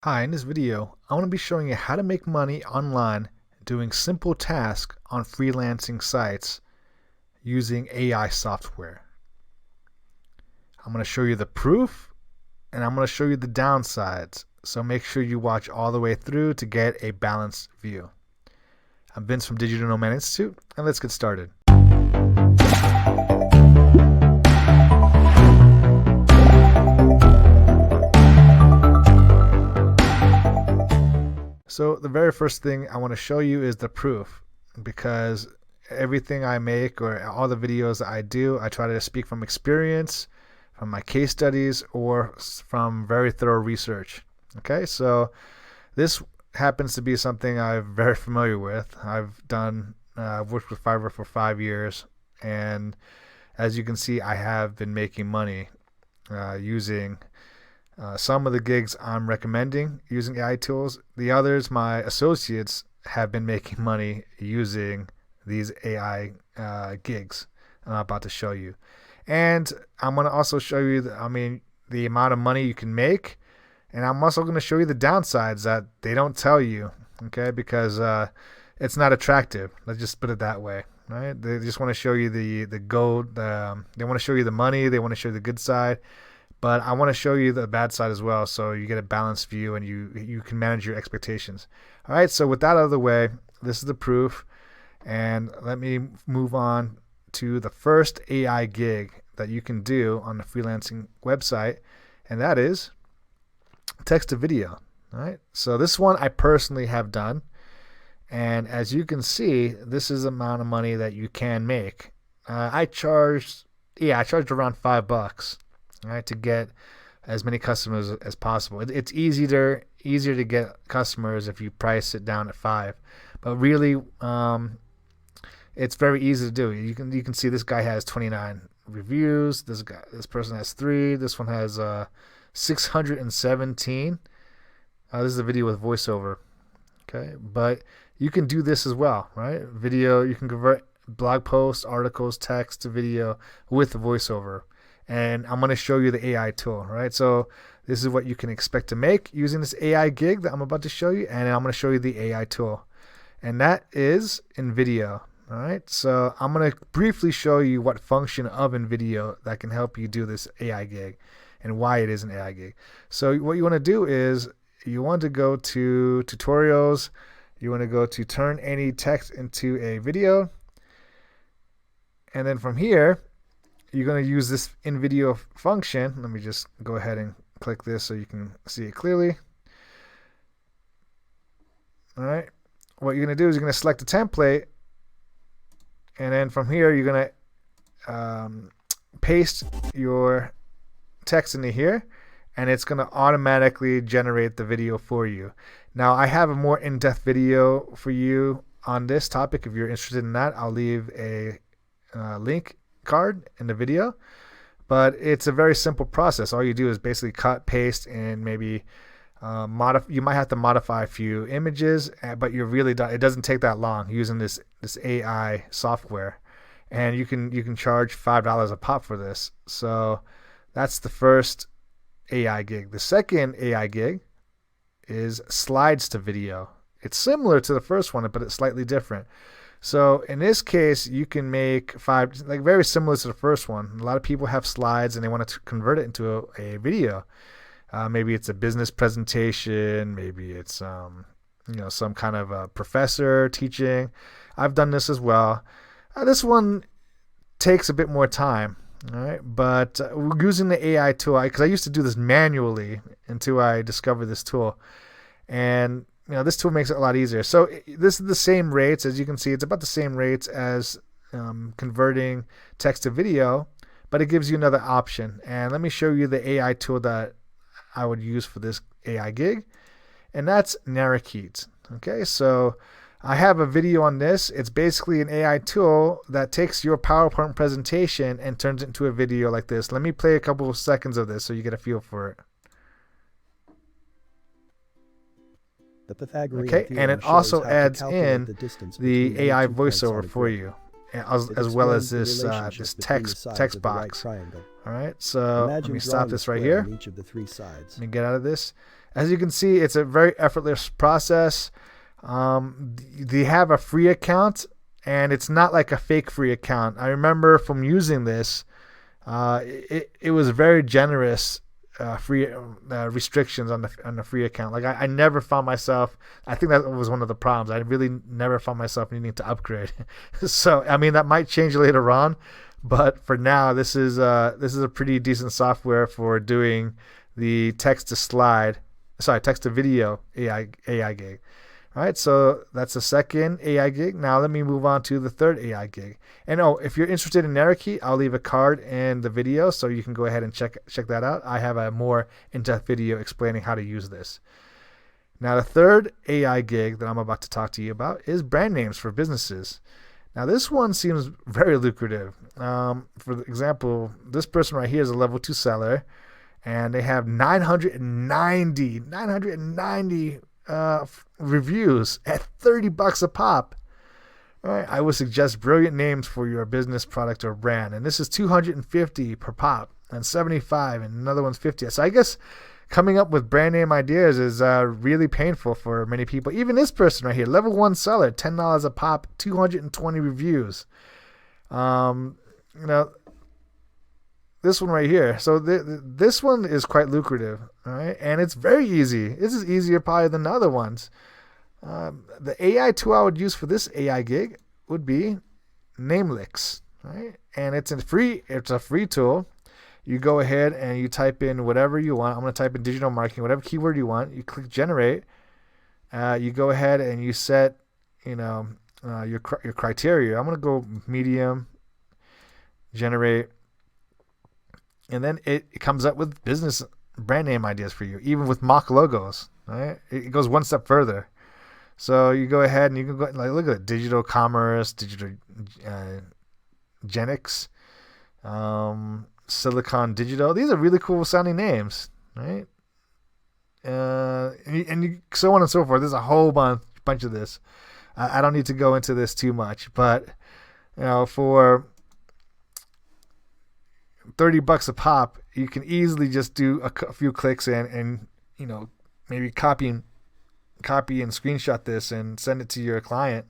Hi, in this video, I want to be showing you how to make money online doing simple tasks on freelancing sites using AI software. I'm going to show you the proof and I'm going to show you the downsides. So make sure you watch all the way through to get a balanced view. I'm Vince from Digital Nomad Institute, and let's get started. So the very first thing I want to show you is the proof, because everything I make or all the videos that I do, I try to speak from experience, from my case studies, or from very thorough research. Okay, so this happens to be something I'm very familiar with. I've worked with Fiverr for 5 years, and as you can see, I have been making money using some of the gigs I'm recommending using AI tools. The others, my associates have been making money using these AI gigs I'm about to show you. And I'm going to also show you, the amount of money you can make. And I'm also going to show you the downsides that they don't tell you, okay? Because it's not attractive. Let's just put it that way, right? They just want to show you the gold. They want to show you the money. They want to show you the good side. But I want to show you the bad side as well, so you get a balanced view and you can manage your expectations. All right, so with that out of the way, this is the proof. And let me move on to the first AI gig that you can do on the freelancing website, and that is text to video. All right, so this one I personally have done. And as you can see, this is the amount of money that you can make. I charged around $5. All right, to get as many customers as possible. It's easier to get customers if you price it down at $5, but really, it's very easy to do. You can see this guy has 29 reviews. This person has 3. This one has 617. This is a video with voiceover. Okay, but you can do this as well, right? Video, you can convert blog posts, articles, text to video with voiceover. And I'm going to show you the AI tool, right? So this is what you can expect to make using this AI gig that I'm about to show you, and I'm going to show you the AI tool, and that is NVIDIA. All right, so I'm going to briefly show you what function of NVIDIA that can help you do this AI gig and why it is an AI gig. So what you want to do is you want to go to tutorials. You want to go to turn any text into a video, and then from here, you're going to use this NVIDIA function. Let me just go ahead and click this so you can see it clearly. All right. What you're going to do is you're going to select a template, and then from here you're going to paste your text into here, and it's going to automatically generate the video for you. Now, I have a more in-depth video for you on this topic. If you're interested in that, I'll leave a link card in the video, but it's a very simple process. All you do is basically cut, paste, and maybe you might have to modify a few images, but you're really done. It doesn't take that long using this AI software, and you can charge $5 a pop for this. So that's the first AI gig. The second AI gig is slides to video. It's similar to the first one, but it's slightly different. So in this case, you can make very similar to the first one. A lot of people have slides and they want to convert it into a video. Maybe it's a business presentation. Maybe it's some kind of a professor teaching. I've done this as well. This one takes a bit more time. All right, but using the AI tool, because I used to do this manually until I discovered this tool, and this tool makes it a lot easier. So this is the same rates. As you can see, it's about the same rates as converting text to video, but it gives you another option. And let me show you the AI tool that I would use for this AI gig, and that's Narrakeet. Okay, so I have a video on this. It's basically an AI tool that takes your PowerPoint presentation and turns it into a video like this. Let me play a couple of seconds of this so you get a feel for it. The Pythagorean Okay, and it also adds in the AI voiceover for you, as well as this text box. All right, so let me stop this right here. Each of the 3 sides. Let me get out of this. As you can see, it's a very effortless process. They have a free account, and it's not like a fake free account. I remember from using this, it was very generous. Free restrictions on the free account. Like I never found myself. I think that was one of the problems. I really never found myself needing to upgrade. So I mean that might change later on, but for now this is a pretty decent software for doing the text to video AI gig. All right, so that's the second AI gig. Now let me move on to the third AI gig. And if you're interested in Narrowkey, I'll leave a card in the video so you can go ahead and check that out. I have a more in-depth video explaining how to use this. Now the third AI gig that I'm about to talk to you about is brand names for businesses. Now this one seems very lucrative. For example, this person right here is a level 2 seller, and they have 990 reviews at $30 a pop. All right, I would suggest brilliant names for your business, product, or brand. And this is $250 per pop, and $75, and another one's $50. So I guess coming up with brand name ideas is really painful for many people. Even this person right here, level 1 seller, $10 a pop, 220 reviews. This one right here. So this one is quite lucrative, all right? And it's very easy. This is easier probably than the other ones. The AI tool I would use for this AI gig would be Namelix, right? And it's a free tool. You go ahead and you type in whatever you want. I'm going to type in digital marketing, whatever keyword you want. You click generate. You go ahead and you set, your criteria. I'm going to go medium, generate. And then it comes up with business brand name ideas for you, even with mock logos. Right? It goes one step further. So you go ahead and you can go look at it: digital commerce, digital genics, Silicon Digital. These are really cool sounding names, right? And so on and so forth. There's a whole bunch of this. I don't need to go into this too much, but for $30 a pop, you can easily just do a few clicks and maybe copy and screenshot this and send it to your client,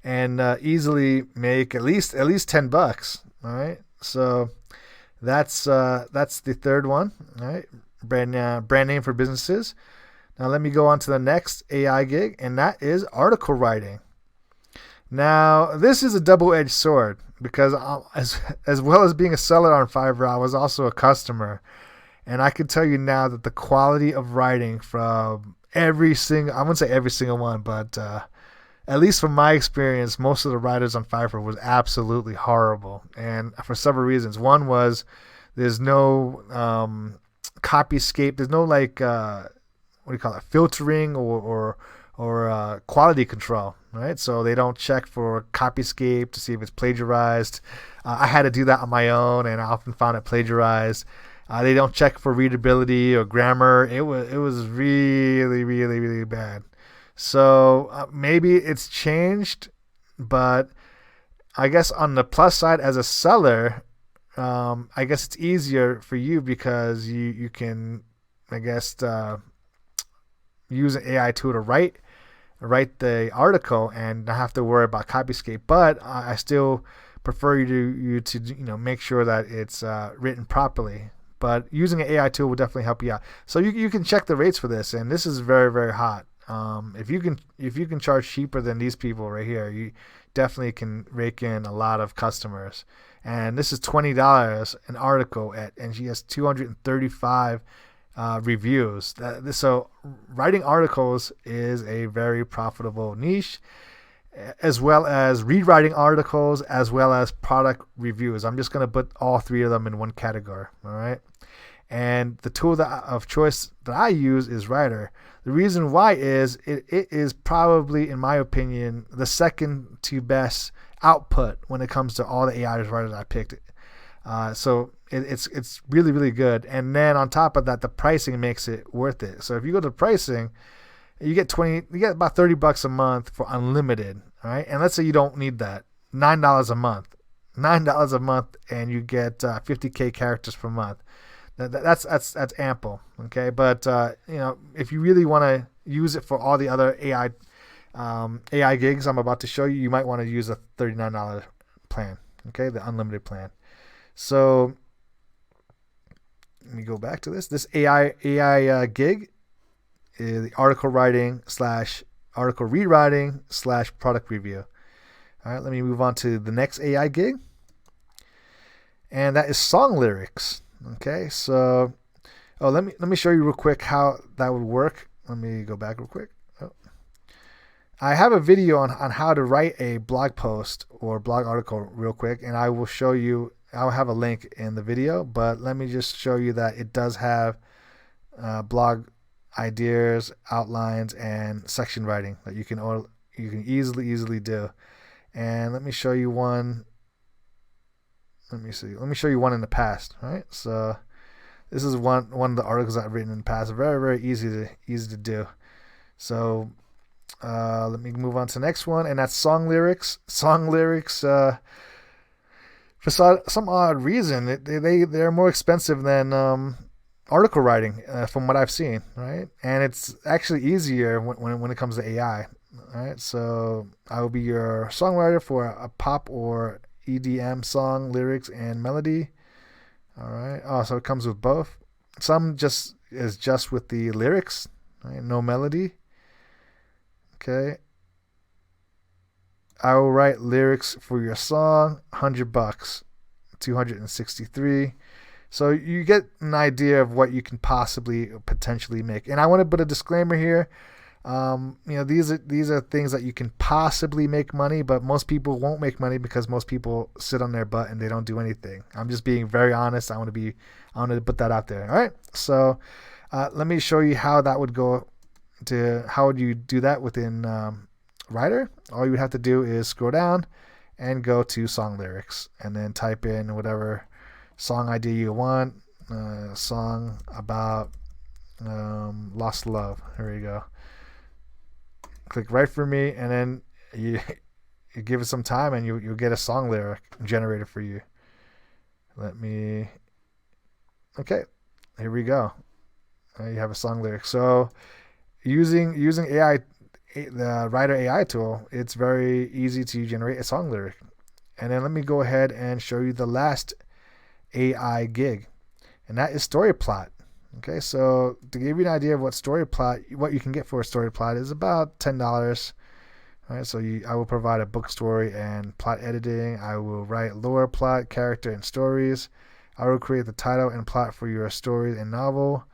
and easily make at least $10. All right, so that's the third one. All right, brand name for businesses. Now let me go on to the next AI gig, and that is article writing. Now this is a double-edged sword, because as well as being a seller on Fiverr, I was also a customer. And I can tell you now that the quality of writing from I wouldn't say every single one, but at least from my experience, most of the writers on Fiverr was absolutely horrible. And for several reasons. One was there's no copyscape. There's no filtering or quality control, right? So they don't check for copyscape to see if it's plagiarized. I had to do that on my own, and I often found it plagiarized. They don't check for readability or grammar. It was really, really, really bad. So maybe it's changed, but I guess on the plus side, as a seller, I guess it's easier for you because you can, I guess, use an AI tool to write the article and not have to worry about copyscape. But I still prefer you to make sure that it's written properly. But using an AI tool will definitely help you out. So you can check the rates for this, and this is very, very hot. If you can charge cheaper than these people right here, you definitely can rake in a lot of customers. And this is $20 an article and she has 235 reviews. So writing articles is a very profitable niche, as well as rewriting articles, as well as product reviews. I'm just going to put all three of them in one category. All right. And the tool of choice that I use is Writer. The reason why is it is probably, in my opinion, the second to best output when it comes to all the AI writers I picked. So it's really, really good. And then on top of that, the pricing makes it worth it. So if you go to pricing, you get about $30 a month for unlimited. All right. And let's say you don't need that. $9 a month, and you get 50K characters per month. That's ample. Okay, but if you really want to use it for all the other AI gigs I'm about to show you, you might want to use a $39 plan. Okay, the unlimited plan. So let me go back to this. This AI gig is the article writing / article rewriting / product review. All right, let me move on to the next AI gig, and that is song lyrics. Okay, so let me show you real quick how that would work. Let me go back real quick. I have a video on how to write a blog post or blog article real quick, and I will show you. I'll have a link in the video, but let me just show you that it does have blog ideas, outlines, and section writing that you can easily do. And let me show you one. Let me see. Let me show you one in the past. All right. So this is one of the articles I've written in the past. Very easy to do. So let me move on to the next one, and that's song lyrics. Song lyrics. For some odd reason, they're more expensive than article writing, from what I've seen, right? And it's actually easier when it comes to AI. All right, so I will be your songwriter for a pop or EDM song, lyrics and melody. All right. Oh, so it comes with both. Some just with the lyrics, right? No melody. Okay. I will write lyrics for your song, $100, 263. So you get an idea of what you can potentially make. And I want to put a disclaimer here. These are things that you can possibly make money, but most people won't make money because most people sit on their butt and they don't do anything. I'm just being very honest. I want to put that out there. All right. So let me show you how that would go. How would you do that within Writer? All you would have to do is scroll down and go to song lyrics, and then type in whatever song idea you want. Song about lost love. Here we go. Click write for me, and then you give it some time, and you'll get a song lyric generated for you. Okay, here we go. You have a song lyric. So using AI, the Writer AI tool, it's very easy to generate a song lyric. And then let me go ahead and show you the last AI gig, and that is Storyplot. Okay, so to give you an idea of what you can get for a Storyplot is about $10. All right, so I will provide a book story and plot editing. I will write lore, plot, character, and stories. I will create the title and plot for your story and novel,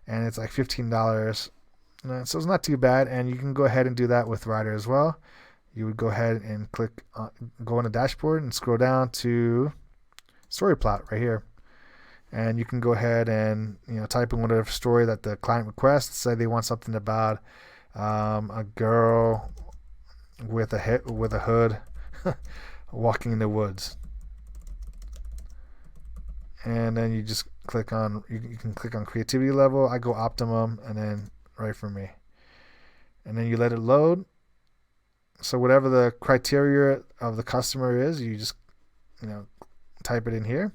and it's like $15. So it's not too bad, and you can go ahead and do that with Writer as well. You would go ahead and go on the dashboard and scroll down to Storyplot right here. And you can go ahead and type in whatever story that the client requests. Say they want something about a girl with a hood walking in the woods, and then you just click on you can click on creativity level. I go optimum, and then write for me, and then you let it load. So whatever the criteria of the customer is, you just type it in here.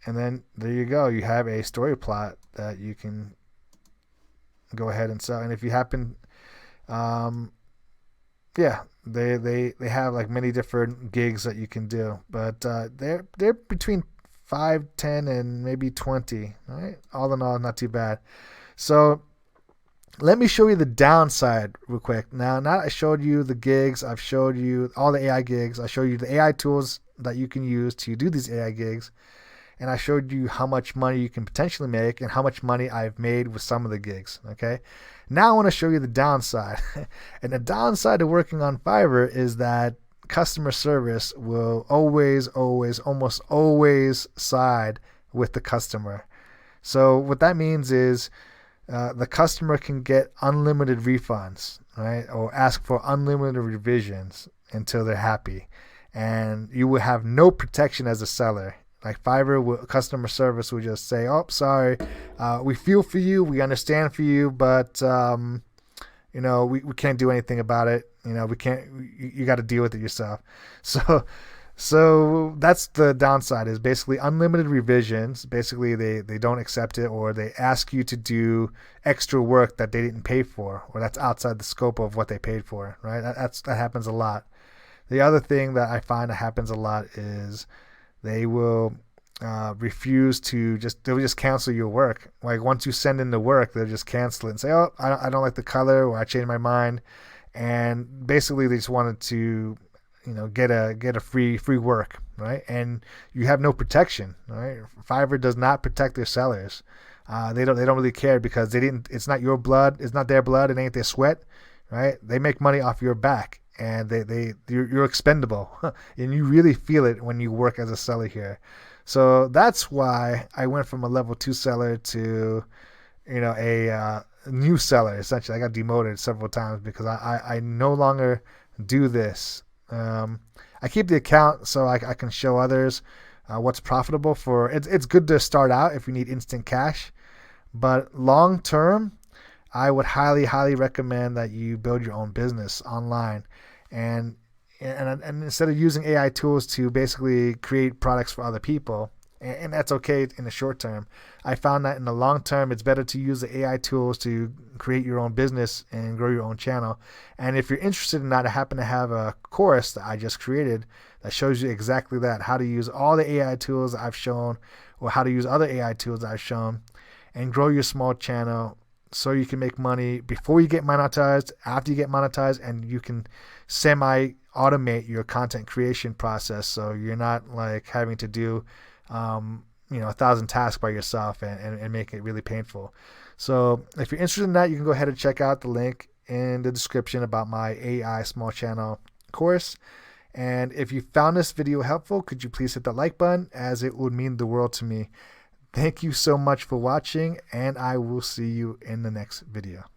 And then there you go. You have a story plot that you can go ahead and sell. And if you happen, they have like many different gigs that you can do, but they're between 5, 10, and maybe 20. Right? All in all, not too bad. So let me show you the downside real quick. Now I showed you the gigs. I've showed you all the AI gigs. I showed you the AI tools that you can use to do these AI gigs. And I showed you how much money you can potentially make and how much money I've made with some of the gigs. Okay. Now I want to show you the downside. And the downside to working on Fiverr is that customer service will almost always side with the customer. So what that means is the customer can get unlimited refunds, right? Or ask for unlimited revisions until they're happy. And you will have no protection as a seller. Like Fiverr, customer service will just say, "Oh, sorry, we feel for you, we understand for you, but we can't do anything about it. We can't. You got to deal with it yourself." So that's the downside, is basically unlimited revisions. Basically, they don't accept it, or they ask you to do extra work that they didn't pay for, or that's outside the scope of what they paid for, right? That happens a lot. The other thing that I find that happens a lot is they will refuse to they'll just cancel your work. Like once you send in the work, they'll just cancel it and say, oh, I don't like the color, or I changed my mind. And basically they just wanted to, get a free work, right? And you have no protection, right? Fiverr does not protect their sellers. They don't really care, because they didn't. It's not your blood. It's not their blood. It ain't their sweat, right? They make money off your back, and you're expendable, and you really feel it when you work as a seller here. So that's why I went from a level 2 seller to, a new seller. Essentially, I got demoted several times because I no longer do this. I keep the account so I can show others what's profitable for. It's good to start out if you need instant cash, but long term, I would highly recommend that you build your own business online, and instead of using AI tools to basically create products for other people, and that's okay in the short term, I found that in the long term, it's better to use the AI tools to create your own business and grow your own channel. And if you're interested in that, I happen to have a course that I just created that shows you exactly that, how to use all the AI tools that I've shown, or how to use other AI tools that I've shown, and grow your small channel so you can make money before you get monetized, after you get monetized, and you can semi-automate your content creation process, so you're not like having to do 1,000 tasks by yourself and make it really painful. So if you're interested in that, you can go ahead and check out the link in the description about my AI small channel course. And if you found this video helpful, could you please hit the like button, as it would mean the world to me. Thank you so much for watching, and I will see you in the next video.